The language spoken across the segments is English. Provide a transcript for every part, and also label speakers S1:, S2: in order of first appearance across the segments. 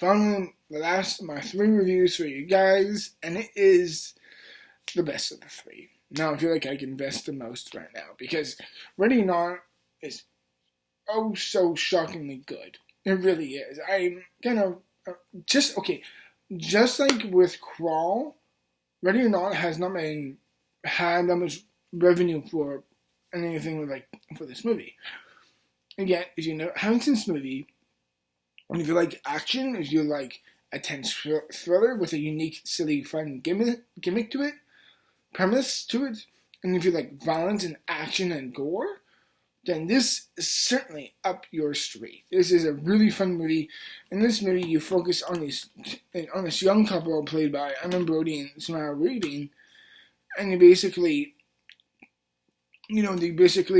S1: Found the last of my 3 reviews for you guys, and it is the best of the 3. Now I feel like I can invest the most right now because Ready or Not is oh so shockingly good. It really is. I'm kind of just like with Crawl, Ready or Not has not had that much revenue for anything like for this movie. And yet, as you know, having seen this movie, if you like action, if you like a tense thriller with a unique, silly, fun gimmick to it, premise to it, and if you like violence and action and gore, then this is certainly up your street. This is a really fun movie. In this movie, you focus on this young couple played by Emma Brody and Samara Weaving, and they basically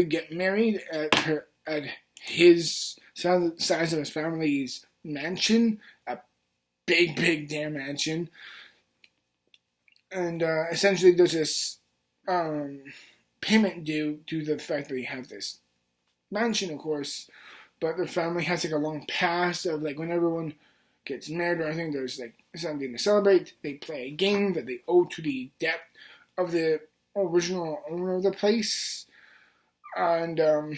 S1: get married at his size of his family's mansion, a big damn mansion, and essentially there's this payment due to the fact that they have this mansion, of course, but the family has like a long past of like when everyone gets married or anything, there's like something to celebrate. They play a game that they owe to the debt of the original owner of the place, and I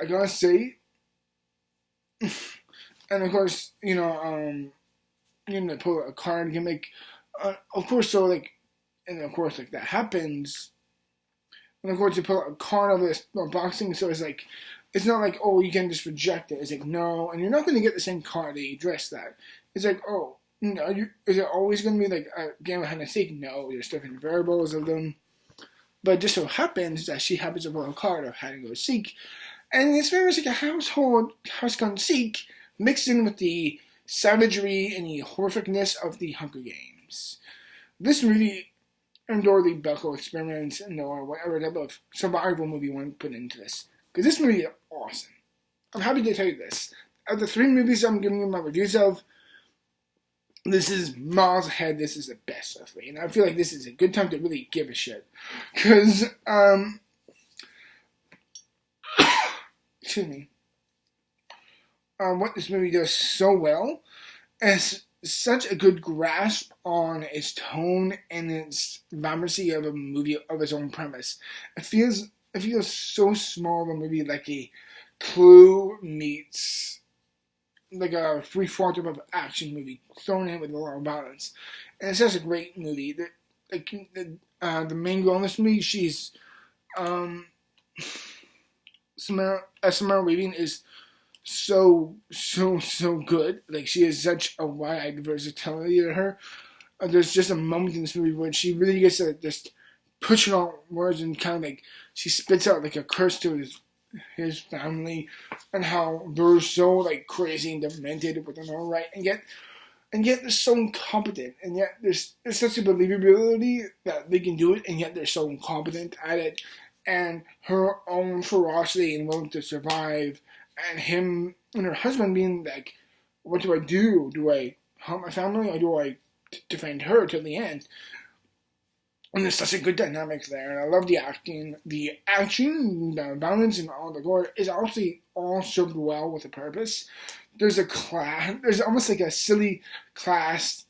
S1: gotta say, and of course, they pull a card gimmick, of course, so like, and of course, like that happens, and of course, you pull a card of this boxing, so it's like, it's not like, oh, you can just reject it. It's like, no, and you're not going to get the same card that you address that. It's like, oh, no, is it always going to be like a game of hide and seek? No, there's different variables of them. But it just so happens that she happens to pull a card of hide and go seek. And it's very much like a house gone seek mixed in with the savagery and the horrificness of the Hunger Games. This movie endured the Belko experiments or whatever type of survival movie you want to put into this. Because this movie is awesome. I'm happy to tell you this. Of the 3 movies I'm giving you my reviews of, this is miles ahead. This is the best of 3. And I feel like this is a good time to really give a shit. Because, excuse me. What this movie does so well is such a good grasp on its tone and its vibrancy of a movie of its own premise. It feels so small of a movie, like a Clue meets like a free-form type of action movie thrown in with a lot of violence, and it's just a great movie. The main girl in this movie, she's Samara Weaving is so good. Like, she has such a wide versatility to her. There's just a moment in this movie where she really gets to just push it on words and kind of like she spits out like a curse to his family and how they're so like crazy and demented with their own right, and yet they're so incompetent, and yet there's such a believability that they can do it, and yet they're so incompetent at it, and her own ferocity and willing to survive, and him and her husband being like, what do I do? Do I help my family or do I defend her till the end? And there's such a good dynamic there, and I love the acting. The action, the violence, and all the gore is obviously all served well with a purpose. There's almost like a silly class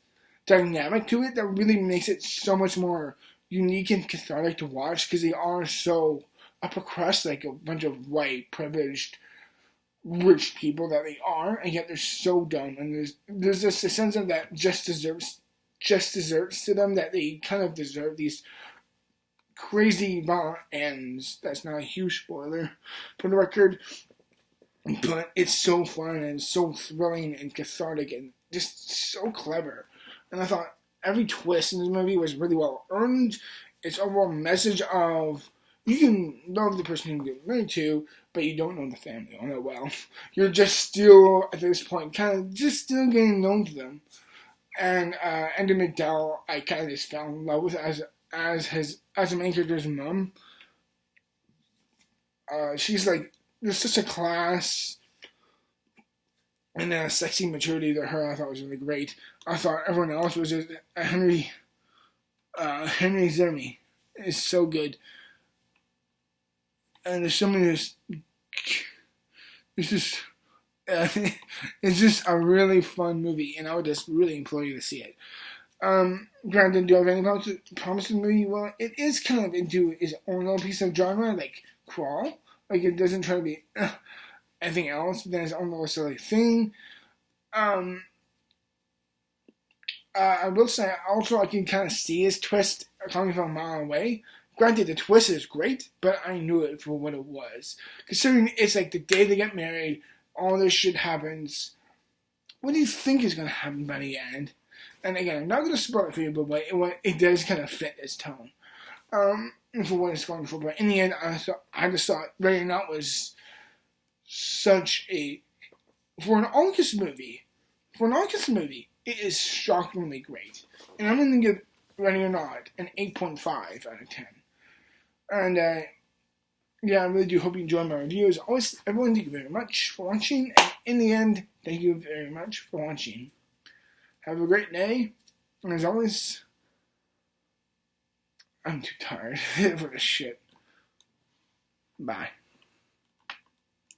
S1: dynamic to it that really makes it so much more unique and cathartic to watch, because they are so upper crust, like a bunch of white, privileged, rich people that they are, and yet they're so dumb, and there's just a sense of that just desserts to them, that they kind of deserve these crazy violent ends. That's not a huge spoiler for the record, but it's so fun and so thrilling and cathartic and just so clever. And I thought every twist in this movie was really well earned. Its overall message of, you can love the person you get married to, but you don't know the family all that well. You're just still, at this point, kind of just still getting known to them. And Andie MacDowell, I kind of just fell in love with as a main character's mom. She's like, there's such a class and a sexy maturity to her. I thought was really great. I thought everyone else was just Henry Zermi. is so good. And there's so many, it's just, it's just a really fun movie, and I would just really implore you to see it. Granted, do I have any promise in the movie? Well, it is kind of into its own little piece of genre, like Crawl. Like, it doesn't try to be anything else, but then its own little silly thing. I will say, also, I can kind of see his twist coming from a mile away. Granted, the twist is great, but I knew it for what it was. Considering it's like the day they get married, all this shit happens. What do you think is going to happen by the end? And again, I'm not going to spoil it for you, but it does kind of fit its tone. For what it's going for. But in the end, I just thought Ready or Not was such a... For an August movie, it is shockingly great. And I'm going to give Ready or Not an 8.5 out of 10. And, yeah, I really do hope you enjoy my review. As always, everyone, thank you very much for watching. And in the end, thank you very much for watching. Have a great day. And as always, I'm too tired for this shit. Bye.